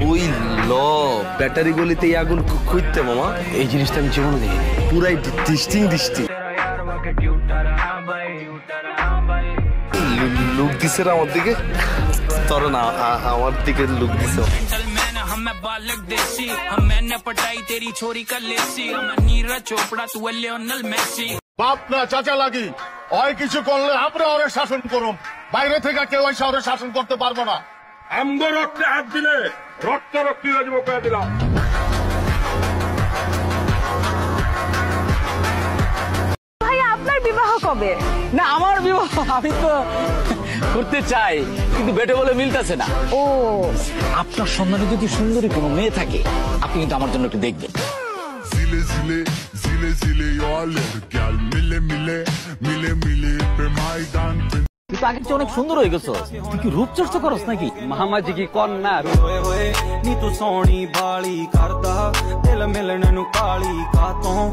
ওই ল ব্যাটারি গলিতে আগুন খুঁজতে মামা, এই জিনিসটা আমি জীবনে দেখিনি। পুরাই ডিস্টিং লুক দিছে আমার দিকে, তোর না আমার দিকে লুক দিছে। বাপ না চাচা লাগি হয় কিছু করলে আমরা ওরে শাসন করুম, বাইরে থেকে কেউ এসে ওরে শাসন করতে পারবো না। আমগো রক্তে হাত দিলে রক্ত রক্তি হয়ে যাবো, কয়ে দিলাম। আপনার বিবাহ কবে? না আমার বিবাহ আমি তো করতে চাই, কিন্তু বেটে বলে মিলতেছে না। ও, আপনার সন্ধানে যদি সুন্দরী কোনো মেয়ে থাকে আপনি কিন্তু আমার জন্য একটু দেখবেন। Zile zile, zile zile, eu alerg, gheal, mile mile, mile mile, pe Maidan. তুই আগে চেয়ে অনেক সুন্দর হয়ে গেছো, তুই কি রূপ চর্চা করস নাকি? মামাজি কি কন্যা নি তু সোনি বালি করদা, দিল মিলਣ ਨੂੰ ਕਾਲੀ ਕਾਤੋਂ